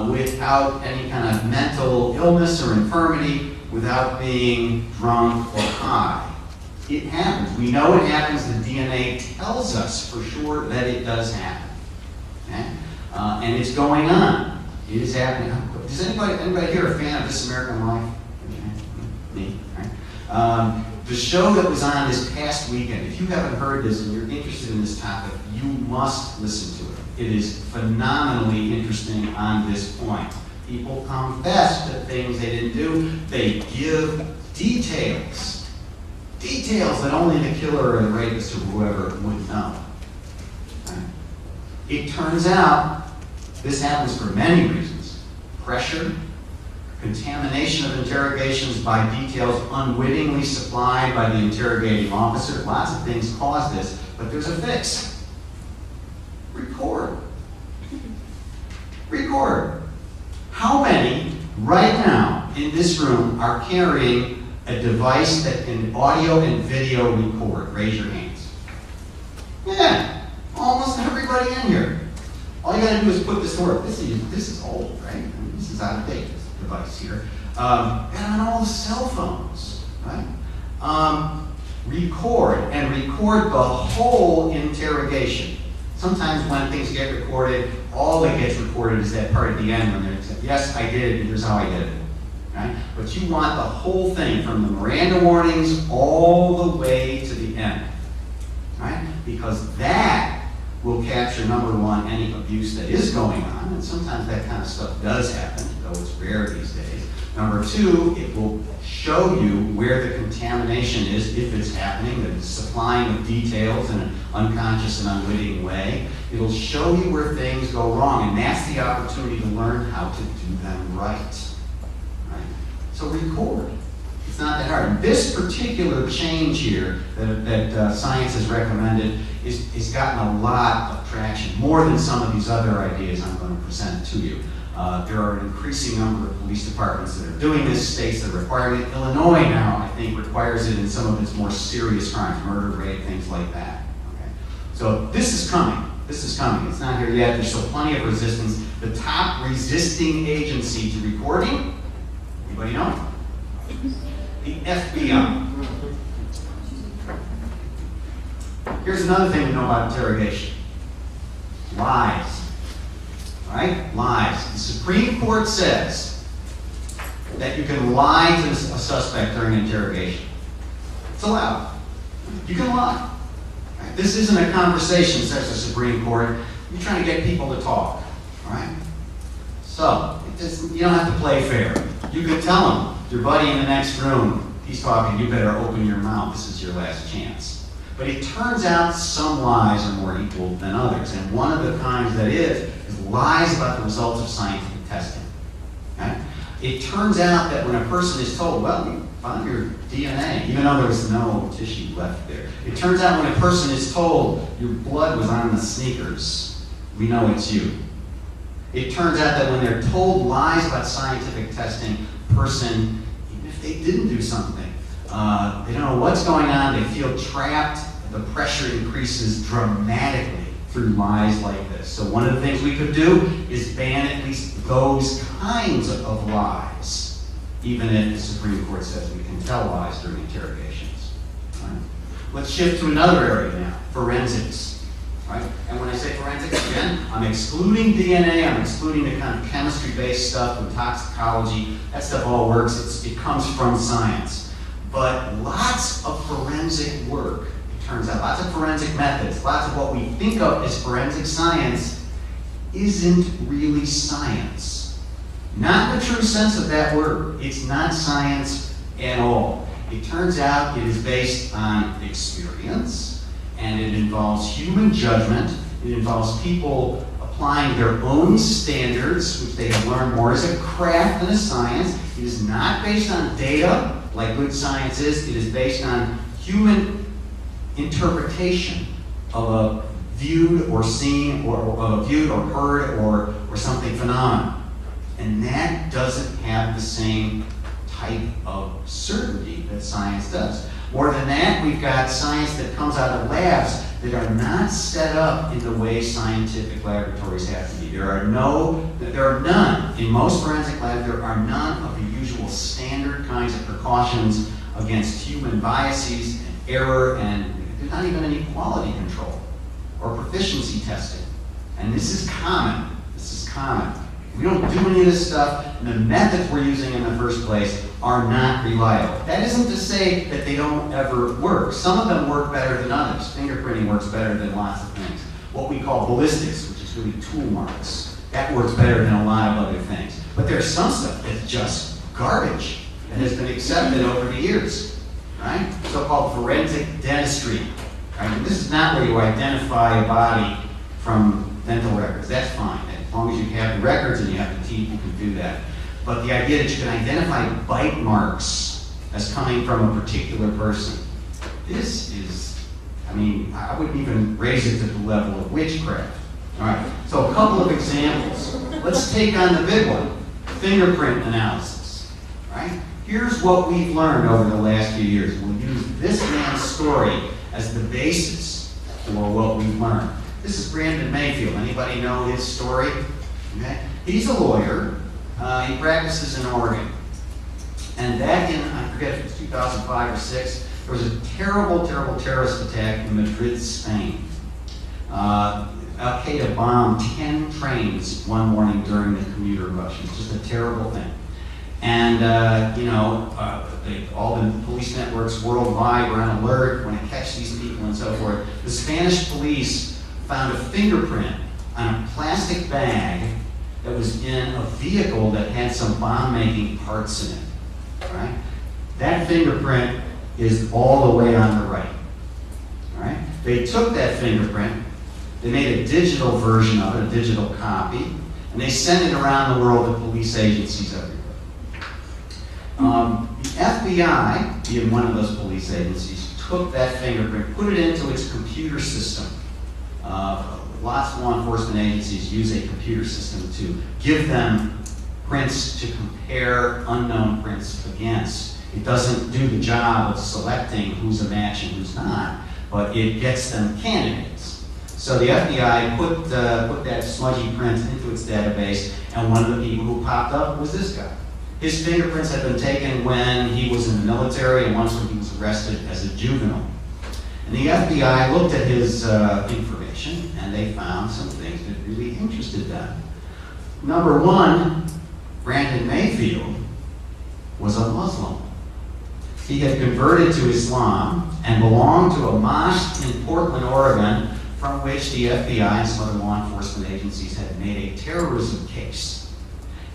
without any kind of mental illness or infirmity, without being drunk or high. It happens. We know it happens. The DNA tells us for sure that it does happen. Okay? And it's going on. It is happening. Is anybody here a fan of This American Life? Me? Right. The show that was on this past weekend, if you haven't heard this and you're interested in this topic, you must listen to it. It is phenomenally interesting on this point. People confess to things they didn't do. They give details that only the killer or the rapist or whoever would know. Right? It turns out this happens for many reasons. Pressure, contamination of interrogations by details unwittingly supplied by the interrogating officer. Lots of things cause this, but there's a fix. Record. Record. How many right now in this room are carrying a device that can audio and video record? Raise your hands. Yeah, almost everybody in here. All you gotta do is put this to work. This is old, right? I mean, this is out of date, this device here. And on all the cell phones, right? Record the whole interrogation. Sometimes when things get recorded, all that gets recorded is that part at the end when they're saying, yes, I did it, and here's how I did it. Right? But you want the whole thing from the Miranda warnings all the way to the end. Right? Because that will capture, number one, any abuse that is going on, and sometimes that kind of stuff does happen, though it's rare these days. Number two, it will show you where the contamination is, if it's happening, the supplying of details in an unconscious and unwitting way. It'll show you where things go wrong, and that's the opportunity to learn how to do them right. So record. It's not that hard. This particular change here that science has recommended is gotten a lot of traction, more than some of these other ideas I'm going to present to you. There are an increasing number of police departments that are doing this, states that are requiring it. Illinois now, I think, requires it in some of its more serious crimes, murder, rape, things like that. Okay? So this is coming. This is coming. It's not here yet. There's still plenty of resistance. The top resisting agency to recording, anybody know? The FBI. Here's another thing to know about interrogation. Lies. Right? Lies. The Supreme Court says that you can lie to a suspect during an interrogation. It's allowed. You can lie. Right? This isn't a conversation, says the Supreme Court. You're trying to get people to talk. Right? So, you don't have to play fair. You could tell them, your buddy in the next room, he's talking, you better open your mouth, this is your last chance. But it turns out some lies are more equal than others, and one of the kinds that is lies about the results of scientific testing. Okay? It turns out that when a person is told, well, we found your DNA, even though there was no tissue left there. It turns out when a person is told, your blood was on the sneakers, we know it's you. It turns out that when they're told lies about scientific testing, person, even if they didn't do something, they don't know what's going on, they feel trapped, the pressure increases dramatically through lies like this. So one of the things we could do is ban at least those kinds of lies, even if the Supreme Court says we can tell lies during interrogations. Right? Let's shift to another area now, forensics. Right? And when I say forensics, again, I'm excluding DNA, I'm excluding the kind of chemistry-based stuff and toxicology. That stuff all works, it comes from science. But lots of forensic work, it turns out, lots of forensic methods, lots of what we think of as forensic science isn't really science. Not in the true sense of that word. It's not science at all. It turns out it is based on experience, and it involves human judgment. It involves people applying their own standards, which they have learned more as a craft than a science. It is not based on data, like good science is. It is based on human interpretation of a viewed or seen, or of a viewed or heard or something phenomenon. And that doesn't have the same type of certainty that science does. More than that, we've got science that comes out of labs that are not set up in the way scientific laboratories have to be. There are none, in most forensic labs, there are none of the usual standard kinds of precautions against human biases and error, and there's not even any quality control or proficiency testing. And this is common. We don't do any of this stuff, and the methods we're using in the first place are not reliable. That isn't to say that they don't ever work. Some of them work better than others. Fingerprinting works better than lots of things. What we call ballistics, which is really tool marks, that works better than a lot of other things. But there's some stuff that's just garbage that has been accepted over the years, right? So-called forensic dentistry. Right? And this is not where you identify a body from dental records. That's fine. As long as you have the records and you have the teeth, you can do that. But the idea that you can identify bite marks as coming from a particular person, this is, I wouldn't even raise it to the level of witchcraft. All right, so a couple of examples. Let's take on the big one, fingerprint analysis, right? Here's what we've learned over the last few years. We'll use this man's story as the basis for what we've learned. This is Brandon Mayfield. Anybody know his story? Okay. He's a lawyer. He practices in Oregon. And back in, I forget if it was 2005 or 6, there was a terrible, terrible terrorist attack in Madrid, Spain. Al-Qaeda bombed 10 trains one morning during the commuter rush. It's just a terrible thing. And, all the police networks worldwide were on alert, want to catch these people and so forth. The Spanish police found a fingerprint on a plastic bag that was in a vehicle that had some bomb-making parts in it, right? That fingerprint is all the way on the right, all right? They took that fingerprint, they made a digital version of it, a digital copy, and they sent it around the world to police agencies everywhere. The FBI, being one of those police agencies, took that fingerprint, put it into its computer system. Lots of law enforcement agencies use a computer system to give them prints to compare unknown prints against. It doesn't do the job of selecting who's a match and who's not, but it gets them candidates. So the FBI put that smudgy print into its database, and one of the people who popped up was this guy. His fingerprints had been taken when he was in the military and once when he was arrested as a juvenile. And the FBI looked at his information, and they found some things that really interested them. Number one, Brandon Mayfield was a Muslim. He had converted to Islam and belonged to a mosque in Portland, Oregon, from which the FBI and some other law enforcement agencies had made a terrorism case.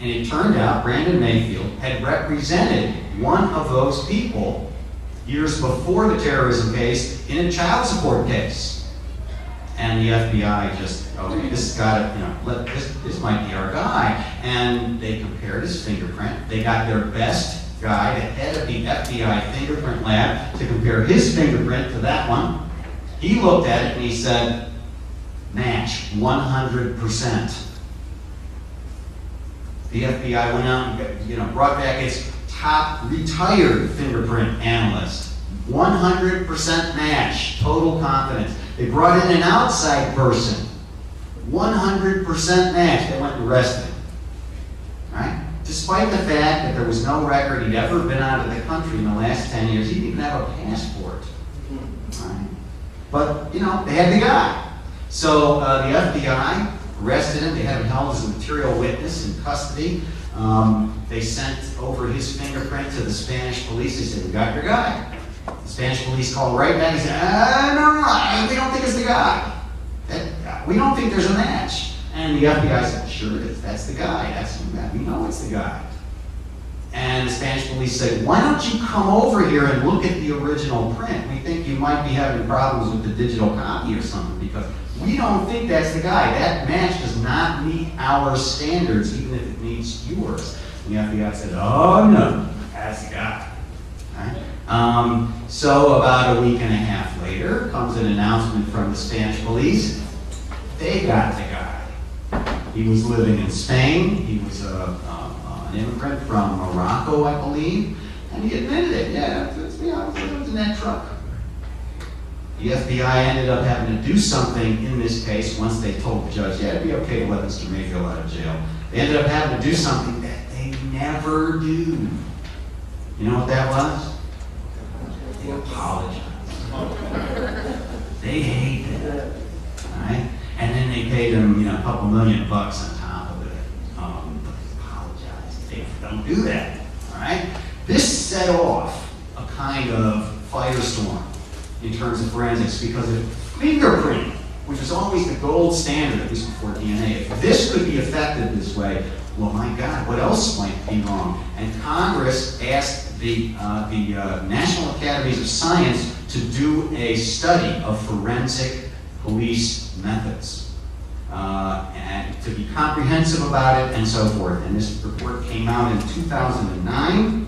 And it turned out Brandon Mayfield had represented one of those people years before the terrorism case in a child support case. And the FBI just, okay, this has got to, this might be our guy. And they compared his fingerprint. They got their best guy, the head of the FBI fingerprint lab, to compare his fingerprint to that one. He looked at it and he said, match, 100%. The FBI went out and brought back its top retired fingerprint analyst. 100% match, total confidence. They brought in an outside person. 100% match. They went and arrested him. Right? Despite the fact that there was no record he'd ever been out of the country in the last 10 years, he didn't even have a passport. Right? But, they had the guy. So the FBI arrested him. They had him held as a material witness in custody. They sent over his fingerprint to the Spanish police. They said, we got your guy. The Spanish police called right back and said, no, we don't think it's the guy. We don't think there's a match. And the FBI said, sure it is. That's the guy. That's the guy. We know it's the guy. And the Spanish police said, why don't you come over here and look at the original print? We think you might be having problems with the digital copy or something, because we don't think that's the guy. That match does not meet our standards, even if it meets yours. And the FBI said, oh no, that's the guy. Right? So about a week and a half later comes an announcement from the Spanish police. They got the guy. He was living in Spain. He was an immigrant from Morocco, I believe. And he admitted it. Yeah, it's me. I was in that truck. The FBI ended up having to do something in this case once they told the judge, yeah, it'd be okay to let Mr. Mayfield out of jail. They ended up having to do something that they never do. You know what that was? They apologized. They hate that. All right? And then they paid him, a couple $1 million on top of it. But they apologized. They don't do that. All right? This set off a kind of firestorm in terms of forensics because of fingerprint, which was always the gold standard, at least before DNA. If this could be affected this way, well, my God, what else might be wrong? And Congress asked the National Academies of Science to do a study of forensic police methods and to be comprehensive about it and so forth. And this report came out in 2009,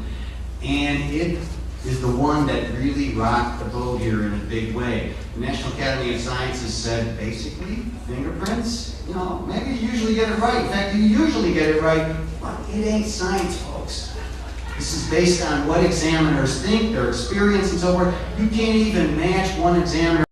and it is the one that really rocked the boat here in a big way. The National Academy of Sciences said, basically, fingerprints, maybe you usually get it right. In fact, you usually get it right, but it ain't science, folks. This is based on what examiners think, their experience, and so forth. You can't even match one examiner